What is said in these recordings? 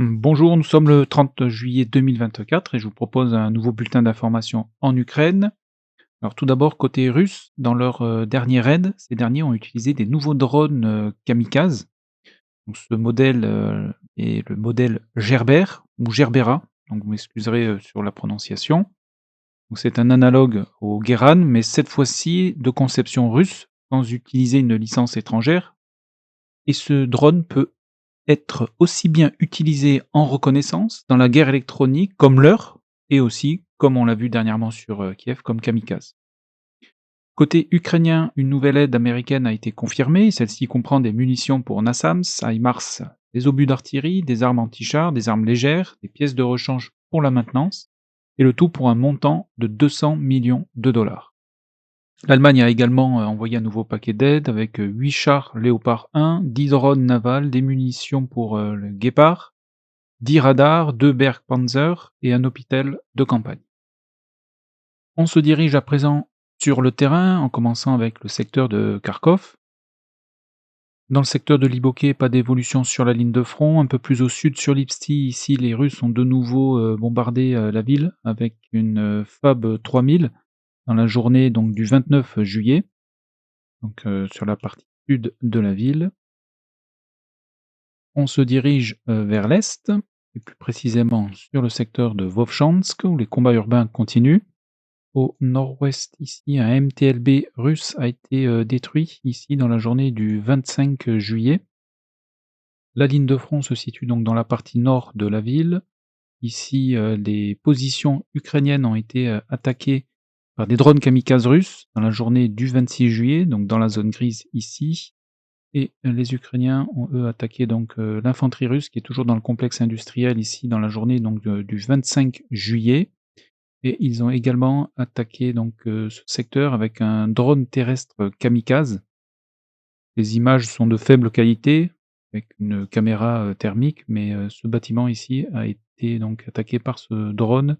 Bonjour, nous sommes le 30 juillet 2024 et je vous propose un nouveau bulletin d'information en Ukraine. Alors tout d'abord, côté russe, dans leur dernier raid, ces derniers ont utilisé des nouveaux drones kamikazes. Donc, ce modèle est le modèle Gerber ou Gerbera, donc vous m'excuserez sur la prononciation. Donc, c'est un analogue au Geran, mais cette fois-ci de conception russe, sans utiliser une licence étrangère. Et ce drone peut être aussi bien utilisé en reconnaissance, dans la guerre électronique, comme leurre et aussi, comme on l'a vu dernièrement sur, Kiev, comme kamikaze. Côté ukrainien, une nouvelle aide américaine a été confirmée. Celle-ci comprend des munitions pour NASAMS, HIMARS, des obus d'artillerie, des armes anti-chars, des armes légères, des pièces de rechange pour la maintenance et le tout pour un montant de 200 millions de dollars. L'Allemagne a également envoyé un nouveau paquet d'aide avec 8 chars Léopard 1, 10 drones navals, des munitions pour le Guépard, 10 radars, 2 Bergpanzer et un hôpital de campagne. On se dirige à présent sur le terrain, en commençant avec le secteur de Kharkov. Dans le secteur de Liboké, pas d'évolution sur la ligne de front. Un peu plus au sud, sur Lipsty, ici, les Russes ont de nouveau bombardé la ville avec une FAB 3000 dans la journée donc, du 29 juillet, donc sur la partie sud de la ville. On se dirige vers l'est, et plus précisément sur le secteur de Vovchansk, où les combats urbains continuent. Au nord-ouest, ici, un MTLB russe a été détruit, ici, dans la journée du 25 juillet. La ligne de front se situe donc dans la partie nord de la ville. Ici, les positions ukrainiennes ont été attaquées par des drones kamikazes russes dans la journée du 26 juillet, donc dans la zone grise ici. Et les Ukrainiens ont, eux, attaqué donc l'infanterie russe qui est toujours dans le complexe industriel ici dans la journée donc du 25 juillet. Et ils ont également attaqué donc ce secteur avec un drone terrestre kamikaze. Les images sont de faible qualité, avec une caméra thermique, mais ce bâtiment ici a été donc attaqué par ce drone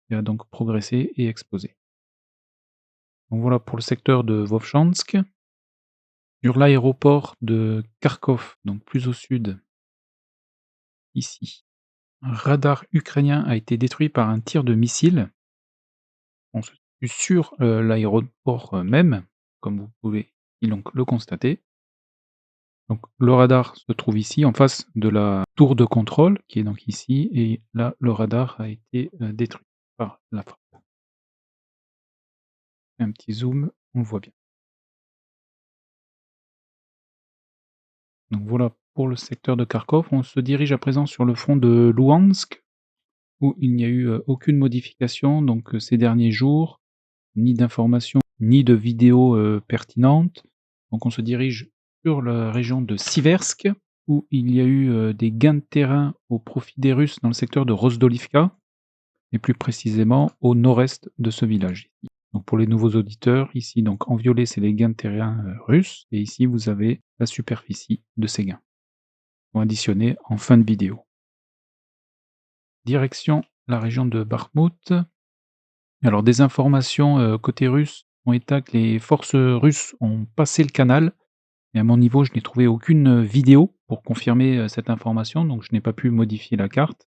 qui a donc progressé et explosé. Donc voilà pour le secteur de Vovchansk. Sur l'aéroport de Kharkov, donc plus au sud, ici, un radar ukrainien a été détruit par un tir de missile. On se situe sur l'aéroport même, comme vous pouvez donc le constater. Donc le radar se trouve ici, en face de la tour de contrôle, qui est donc ici, et là, le radar a été détruit par la frappe. Un petit zoom, on le voit bien. Donc voilà pour le secteur de Kharkov. On se dirige à présent sur le front de Louhansk, où il n'y a eu aucune modification donc ces derniers jours, ni d'informations, ni de vidéos pertinentes. Donc on se dirige sur la région de Siversk, où il y a eu des gains de terrain au profit des Russes dans le secteur de Rozdolivka, et plus précisément au nord-est de ce village. Donc pour les nouveaux auditeurs, ici donc en violet c'est les gains de terrain russes, et ici vous avez la superficie de ces gains. On va additionner en fin de vidéo. Direction la région de Bakhmout. Alors des informations côté russe ont été que les forces russes ont passé le canal, mais à mon niveau je n'ai trouvé aucune vidéo pour confirmer cette information, donc je n'ai pas pu modifier la carte.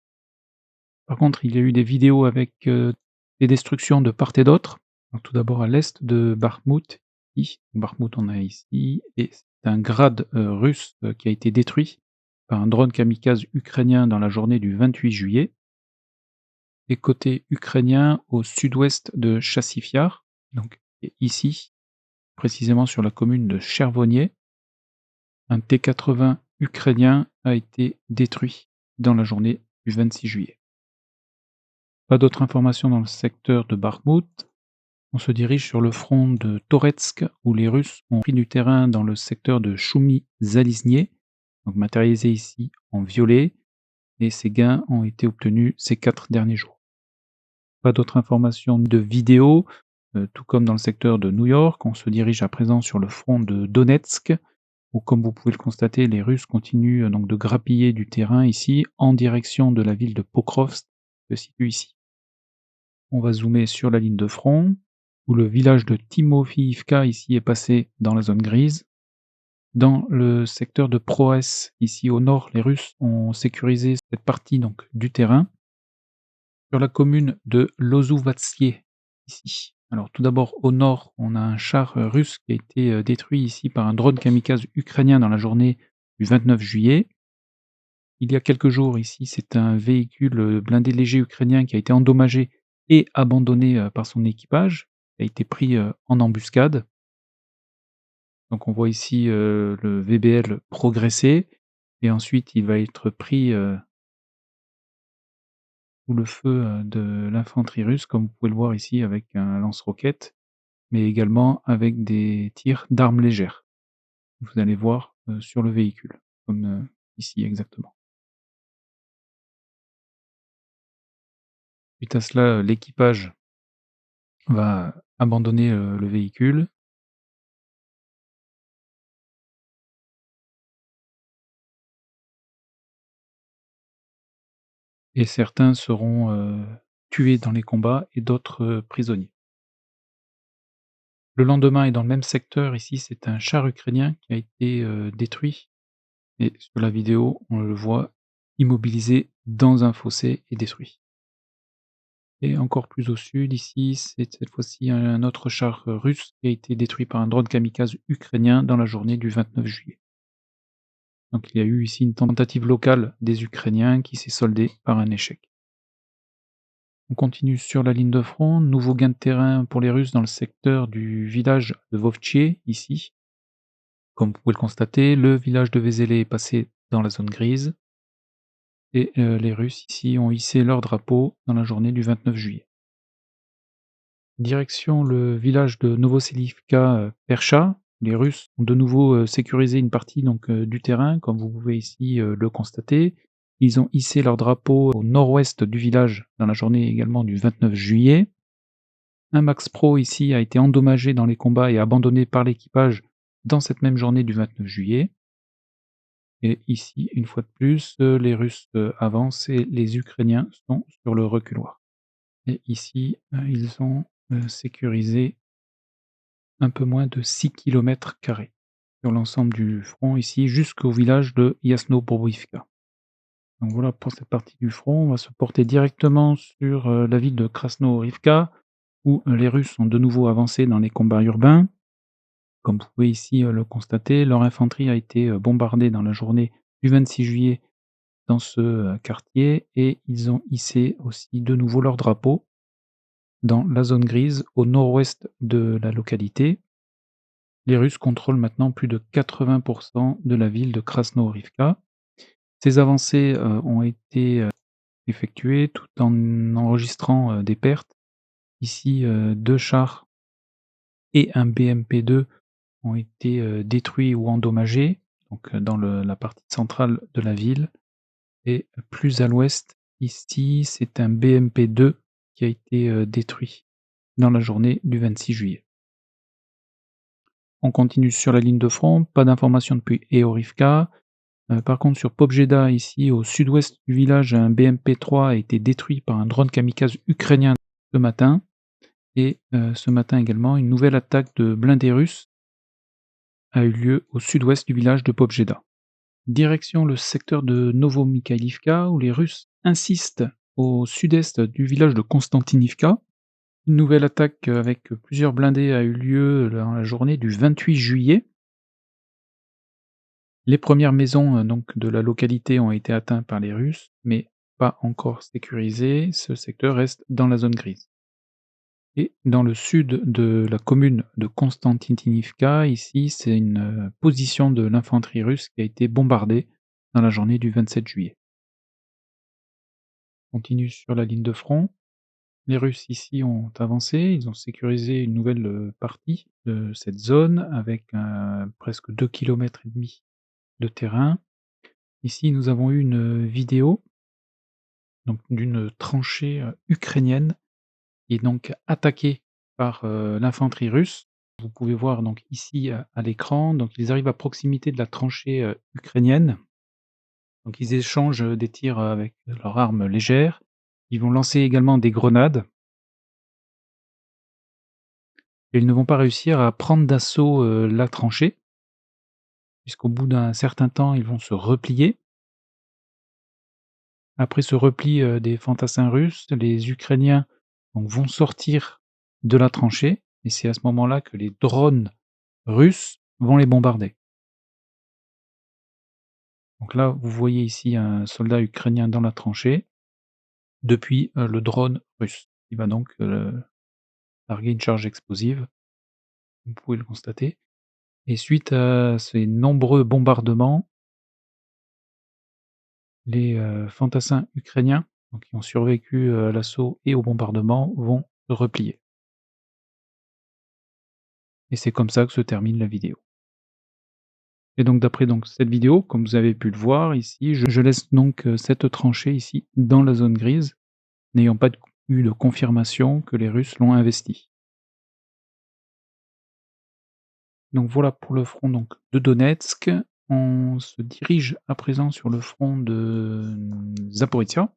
Par contre, il y a eu des vidéos avec des destructions de part et d'autre. Donc tout d'abord à l'est de Bakhmout, ici. Bakhmout on a ici, et c'est un grade russe qui a été détruit par un drone kamikaze ukrainien dans la journée du 28 juillet. Et côté ukrainien, au sud-ouest de Chassifiar, donc ici, précisément sur la commune de Chervonier, un T-80 ukrainien a été détruit dans la journée du 26 juillet. Pas d'autres informations dans le secteur de Bakhmout. On se dirige sur le front de Toretsk, où les Russes ont pris du terrain dans le secteur de Choumi-Zalizny, donc matérialisé ici en violet, et ces gains ont été obtenus ces 4 derniers jours. Pas d'autres informations de vidéo, tout comme dans le secteur de New York. On se dirige à présent sur le front de Donetsk, où comme vous pouvez le constater, les Russes continuent donc de grappiller du terrain ici, en direction de la ville de Pokrovsk, qui se situe ici. On va zoomer sur la ligne de front, où le village de Timofeïvka ici est passé dans la zone grise. Dans le secteur de Proès, ici au nord, les Russes ont sécurisé cette partie donc du terrain. Sur la commune de Lozouvatsye, ici. Alors tout d'abord au nord, on a un char, russe qui a été, détruit ici par un drone kamikaze ukrainien dans la journée du 29 juillet. Il y a quelques jours ici, c'est un véhicule, blindé léger ukrainien qui a été endommagé et abandonné, par son équipage, qui a été pris, en embuscade. Donc on voit ici, le VBL progresser et ensuite il va être pris, sous le feu, de l'infanterie russe, comme vous pouvez le voir ici avec un lance-roquettes, mais également avec des tirs d'armes légères. Vous allez voir, sur le véhicule, comme, ici exactement. Suite à cela, l'équipage va abandonner, le véhicule et certains seront, tués dans les combats et d'autres, prisonniers. Le lendemain et dans le même secteur ici, c'est un char ukrainien qui a été, détruit et sur la vidéo, on le voit immobilisé dans un fossé et détruit. Et encore plus au sud ici, c'est cette fois-ci un autre char, russe qui a été détruit par un drone kamikaze ukrainien dans la journée du 29 juillet. Donc il y a eu ici une tentative locale des Ukrainiens qui s'est soldée par un échec. On continue sur la ligne de front, nouveau gain de terrain pour les Russes dans le secteur du village de Vovtchié, ici. Comme vous pouvez le constater, le village de Vézelé est passé dans la zone grise et les Russes ici ont hissé leur drapeau dans la journée du 29 juillet. Direction le village de Novoselivka, Percha. Les Russes ont de nouveau, sécurisé une partie donc, du terrain, comme vous pouvez ici, le constater. Ils ont hissé leur drapeau au nord-ouest du village dans la journée également du 29 juillet. Un Max Pro ici a été endommagé dans les combats et abandonné par l'équipage dans cette même journée du 29 juillet. Et ici, une fois de plus, les Russes, avancent et les Ukrainiens sont sur le reculoir. Et ici, ils ont, sécurisé un peu moins de 6 km² sur l'ensemble du front ici, jusqu'au village de Yasno-Bobrivka. Donc voilà pour cette partie du front. On va se porter directement sur, la ville de Krasnohorivka où, les Russes ont de nouveau avancé dans les combats urbains. Comme vous pouvez ici, le constater, leur infanterie a été, bombardée dans la journée du 26 juillet dans ce, quartier et ils ont hissé aussi de nouveau leur drapeau dans la zone grise au nord-ouest de la localité. Les Russes contrôlent maintenant plus de 80 de la ville de Krasnohorivka. Ces avancées, ont été, effectuées tout en enregistrant, des pertes. Ici, 2 chars et un BMP-2 ont été, détruits ou endommagés, donc dans la partie centrale de la ville et plus à l'ouest, ici, c'est un BMP-2 qui a été, détruit dans la journée du 26 juillet. On continue sur la ligne de front, pas d'informations depuis Eorivka. Par contre sur Pobjeda ici au sud-ouest du village, un BMP-3 a été détruit par un drone kamikaze ukrainien ce matin et ce matin également, une nouvelle attaque de blindés russes a eu lieu au sud-ouest du village de Pobjeda. Direction le secteur de Novomikhaïlivka où les Russes insistent au sud-est du village de Konstantinivka. Une nouvelle attaque avec plusieurs blindés a eu lieu dans la journée du 28 juillet. Les premières maisons, donc de la localité ont été atteintes par les Russes, mais pas encore sécurisées. Ce secteur reste dans la zone grise. Et dans le sud de la commune de Konstantinivka, ici, c'est une, position de l'infanterie russe qui a été bombardée dans la journée du 27 juillet. On continue sur la ligne de front. Les Russes ici ont avancé, ils ont sécurisé une nouvelle, partie de cette zone avec, presque 2,5 km de terrain. Ici, nous avons eu une, vidéo donc d'une tranchée, ukrainienne qui est donc attaquée par, l'infanterie russe. Vous pouvez voir donc ici, à l'écran, donc ils arrivent à proximité de la tranchée, ukrainienne. Donc ils échangent, des tirs, avec leurs armes légères. Ils vont lancer également des grenades et ils ne vont pas réussir à prendre d'assaut, la tranchée. puisqu'au bout d'un certain temps, ils vont se replier. Après ce repli, des fantassins russes, les Ukrainiens donc vont sortir de la tranchée et c'est à ce moment-là que les drones russes vont les bombarder. Donc là, vous voyez ici un soldat ukrainien dans la tranchée depuis, le drone russe. Il va donc, larguer une charge explosive, vous pouvez le constater et suite à ces nombreux bombardements, les, fantassins ukrainiens, donc qui ont survécu, à l'assaut et au bombardement, vont se replier et c'est comme ça que se termine la vidéo. Et donc d'après donc cette vidéo, comme vous avez pu le voir ici, je laisse donc, cette tranchée ici dans la zone grise, n'ayant pas eu de confirmation que les Russes l'ont investie. Donc voilà pour le front donc de Donetsk. On se dirige à présent sur le front de Zaporizhzhia.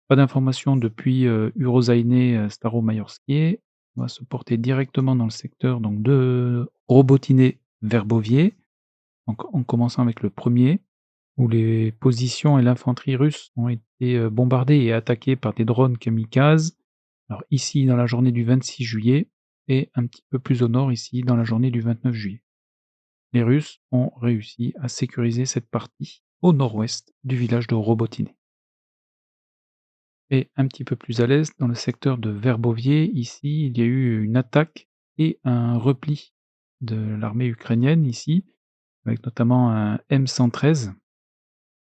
Pas d'informations depuis, Staromayorskie. On va se porter directement dans le secteur donc de Robotyne-Verbovieh, donc en commençant avec le premier, où les positions et l'infanterie russe ont été, bombardées et attaquées par des drones kamikazes. Alors ici dans la journée du 26 juillet et un petit peu plus au nord ici dans la journée du 29 juillet. Les Russes ont réussi à sécuriser cette partie au nord-ouest du village de Robotyne. Et un petit peu plus à l'est, dans le secteur de Verbovieh, ici, il y a eu une attaque et un repli de l'armée ukrainienne ici, avec notamment un M113,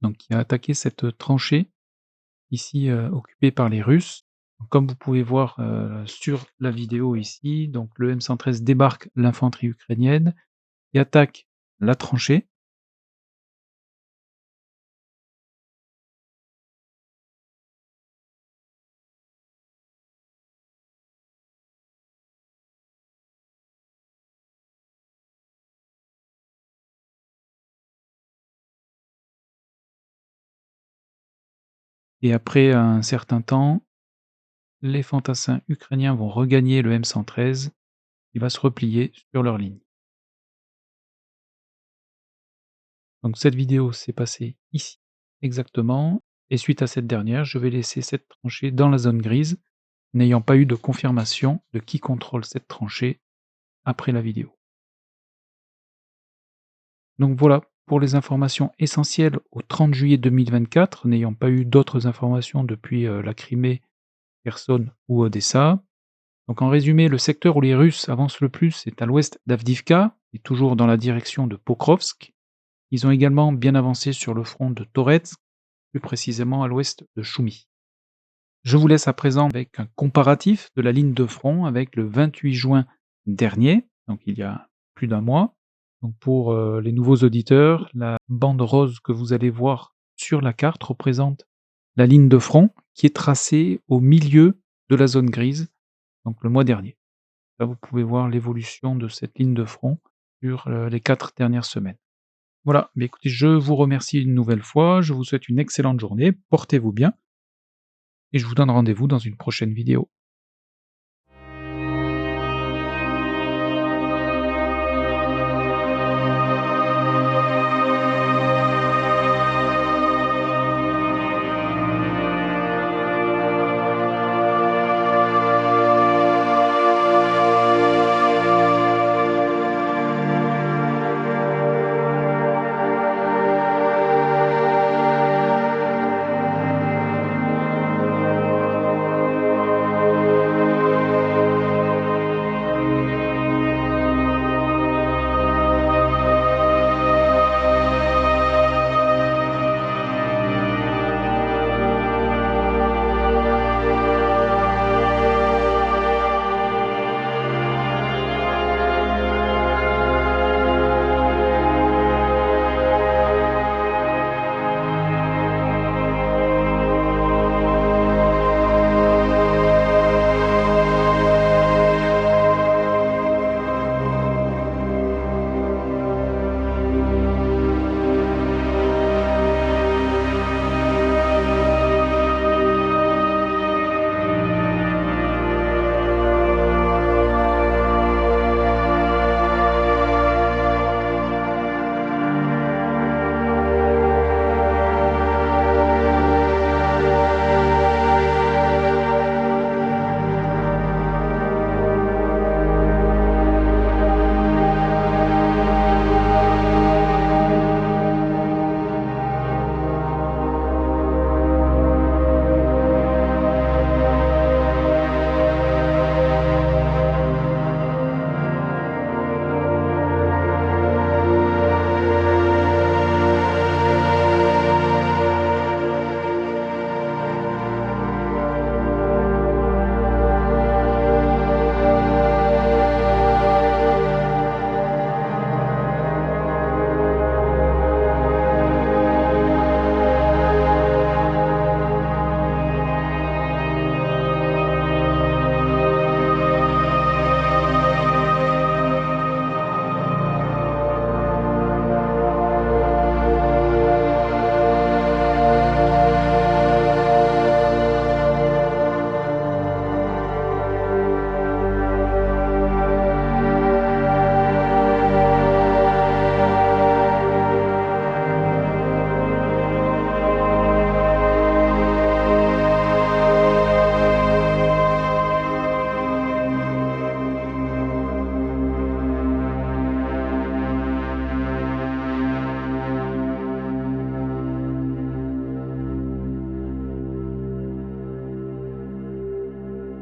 donc qui a attaqué cette tranchée ici, occupée par les Russes. Donc, comme vous pouvez voir, sur la vidéo ici, donc le M113 débarque l'infanterie ukrainienne et attaque la tranchée. Et après un certain temps, les fantassins ukrainiens vont regagner le M113, qui va se replier sur leur ligne. Donc cette vidéo s'est passée ici, exactement, et suite à cette dernière, je vais laisser cette tranchée dans la zone grise, n'ayant pas eu de confirmation de qui contrôle cette tranchée après la vidéo. Donc voilà pour les informations essentielles au 30 juillet 2024, n'ayant pas eu d'autres informations depuis la Crimée, Kherson ou Odessa. Donc en résumé, le secteur où les Russes avancent le plus est à l'ouest d'Avdivka, et toujours dans la direction de Pokrovsk. Ils ont également bien avancé sur le front de Toretsk, plus précisément à l'ouest de Choumi. Je vous laisse à présent avec un comparatif de la ligne de front avec le 28 juin dernier, donc il y a plus d'un mois. Donc pour les nouveaux auditeurs, la bande rose que vous allez voir sur la carte représente la ligne de front qui est tracée au milieu de la zone grise, donc le mois dernier. Là, vous pouvez voir l'évolution de cette ligne de front sur les 4 dernières semaines. Voilà, mais écoutez, je vous remercie une nouvelle fois, je vous souhaite une excellente journée, portez-vous bien et je vous donne rendez-vous dans une prochaine vidéo.